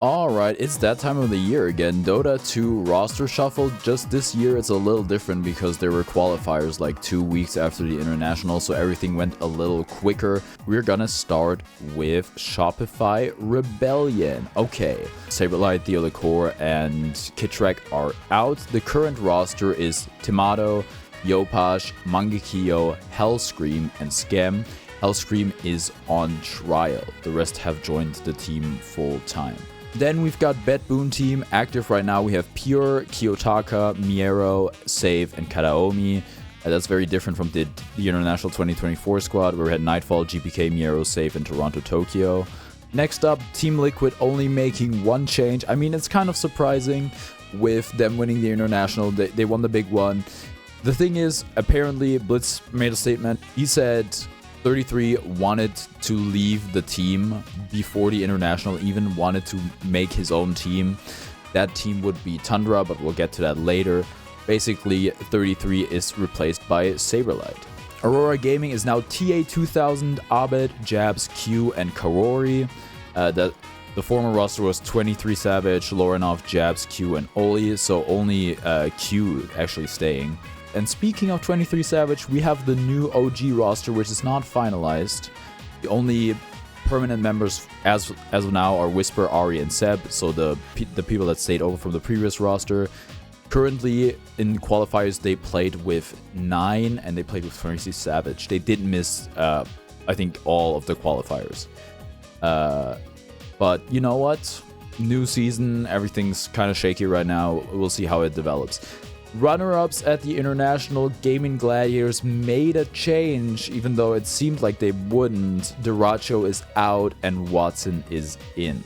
Alright, it's that time of the year again. Dota 2 Roster Shuffle. Just this year it's a little different because there were qualifiers like 2 weeks after the international, so everything went a little quicker. We're gonna start with Shopify Rebellion. Okay, Saberlight, Theolicor, and Kitrek are out. The current roster is Timato, Yopash, Mangekyo, Hellscream, and Scam. Hellscream is on trial. The rest have joined the team full time. Then we've got BetBoom Team. Active right now, we have Pure, Kiyotaka, Miero, Save, and Kadaomi. That's very different from the International 2024 squad, where we had Nightfall, GPK, Miero, Save, and Toronto, Tokyo. Next up, Team Liquid only making one change. I mean, it's kind of surprising with them winning the International. They won the big one. The thing is, apparently, Blitz made a statement. He said 33 wanted to leave the team before the international, even wanted to make his own team. That team would be Tundra, but we'll get to that later. Basically, 33 is replaced by Saberlight. Aurora Gaming is now TA2000, Abed, Jabs, Q, and Karori. The former roster was 23 Savage, Lorenov, Jabs, Q, and Oli, so only Q actually staying. And speaking of 23 Savage, we have the new OG roster, which is not finalized. The only permanent members as of now are Whisper, Ari, and Seb, so the people that stayed over from the previous roster. Currently, in qualifiers, they played with 9, and they played with 23 Savage. They did miss, I think, all of the qualifiers. But you know what? New season, everything's kind of shaky right now. We'll see how it develops. Runner-ups at the International, Gaimin Gladiators made a change, even though it seemed like they wouldn't. Duracho is out and Watson is in.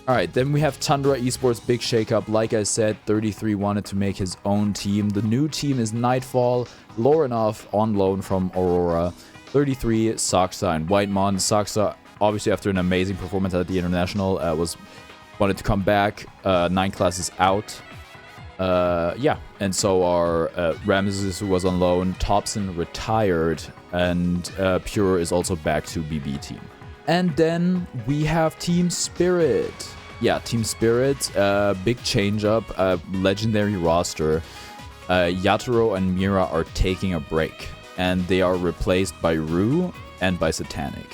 Alright, then we have Tundra Esports, big shakeup. Like I said, 33 wanted to make his own team. The new team is Nightfall, Lorenov on loan from Aurora, 33, Saksa, and Whitemon. Saksa, obviously after an amazing performance at the International, wanted to come back. 9 classes out. And so are Ramses, who was on loan, Thompson retired, and Pure is also back to BB team. And then we have Team Spirit. Yeah, Team Spirit, big change up, legendary roster. Yatoro and Mira are taking a break, and they are replaced by Rue and by Satanic.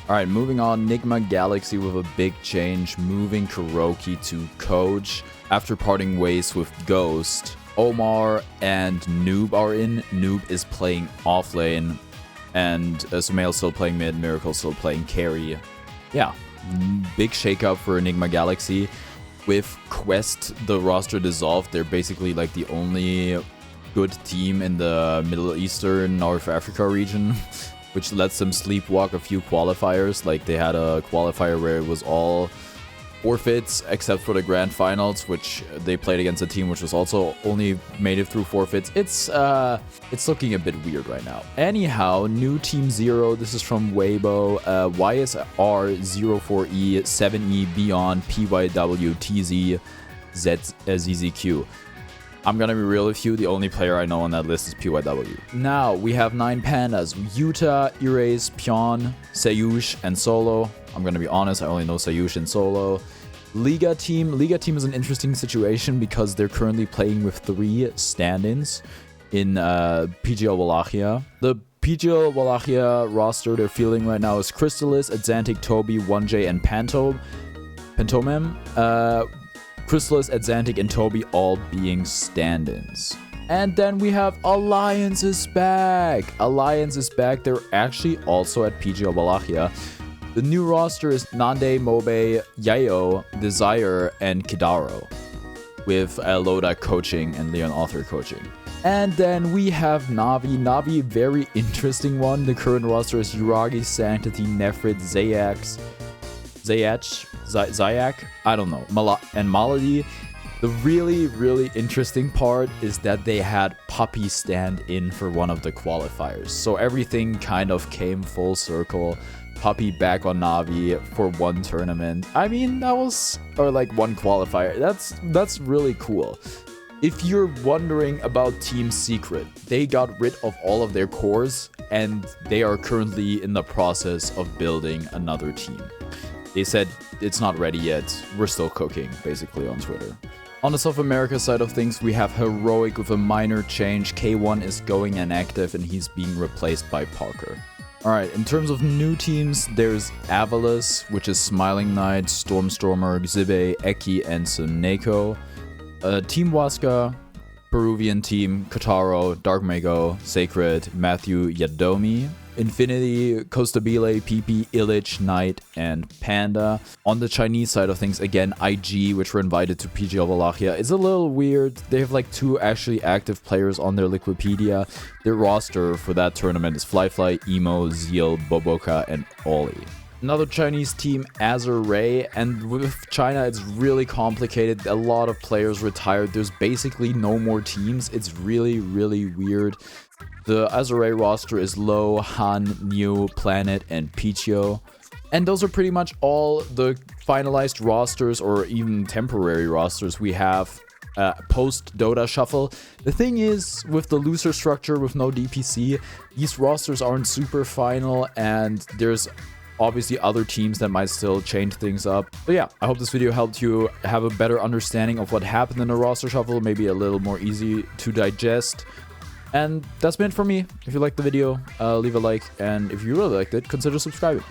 Alright, moving on, Nigma Galaxy with a big change, moving Kuroki to coach. After parting ways with Ghost, Omar and Noob are in. Noob is playing offlane, and Sumail still playing mid, Miracle still playing carry. Yeah, big shakeup for Nigma Galaxy. With Quest, the roster dissolved. They're basically like the only good team in the Middle Eastern, North Africa region, which lets them sleepwalk a few qualifiers. Like they had a qualifier where it was all forfeits except for the grand finals, which they played against a team which was also only made it through forfeits. It's looking a bit weird right now. Anyhow, new Team 0. This is from Weibo. YSR 04E 7E Beyond PYW TZ ZZQ. I'm gonna be real with you, the only player I know on that list is PYW. Now, we have 9 pandas. Yuta, Erase, Pion, Sayush, and Solo. I'm gonna be honest, I only know Sayush and Solo. Liga team is an interesting situation because they're currently playing with 3 stand-ins in PGL Wallachia. The PGL Wallachia roster they're fielding right now is Crystalis, Atlantic, Toby, 1J, and Pantomem. Crystalis, Atlantic, and Toby all being stand-ins. And then we have Alliance is back. Alliance is back. They're actually also at PGL Wallachia. The new roster is Nande, Mobe, Yayo, Desire, and Kidaro, with Loda coaching and Leon Author coaching. And then we have Navi. Navi, very interesting one. The current roster is Uragi, Sanctity, Nefrit, Zayak, I don't know, and Malady. The really, really interesting part is that they had Puppy stand in for one of the qualifiers. So everything kind of came full circle. Puppy back on Navi for one tournament. I mean, one qualifier. That's really cool. If you're wondering about Team Secret, they got rid of all of their cores and they are currently in the process of building another team. They said it's not ready yet. We're still cooking, basically, on Twitter. On the South America side of things, we have Heroic with a minor change. K1 is going inactive and he's being replaced by Parker. Alright, in terms of new teams, there's Avalis, which is Smiling Knight, Stormstormer, Xibe, Eki, and Suneko. Team Waska, Peruvian team, Kotaro, Dark Mago, Sacred, Matthew, Yadomi. Infinity, Costabile, PP, Illich, Knight, and Panda. On the Chinese side of things, again, IG, which were invited to PGL Wallachia. It's a little weird. They have like 2 actually active players on their Liquipedia. Their roster for that tournament is Flyfly, Emo, Zeal, Boboka, and Oli. Another Chinese team, Azure Ray, and with China it's really complicated. A lot of players retired. There's basically no more teams. It's really, really weird. The Azure Ray roster is Low, Han, New, Planet, and Pichio. And those are pretty much all the finalized rosters or even temporary rosters we have post Dota Shuffle. The thing is, with the looser structure with no DPC, these rosters aren't super final, and there's obviously other teams that might still change things up. But yeah, I hope this video helped you have a better understanding of what happened in the roster shuffle, maybe a little more easy to digest. And that's been it for me. If you liked the video, leave a like, and if you really liked it, consider subscribing.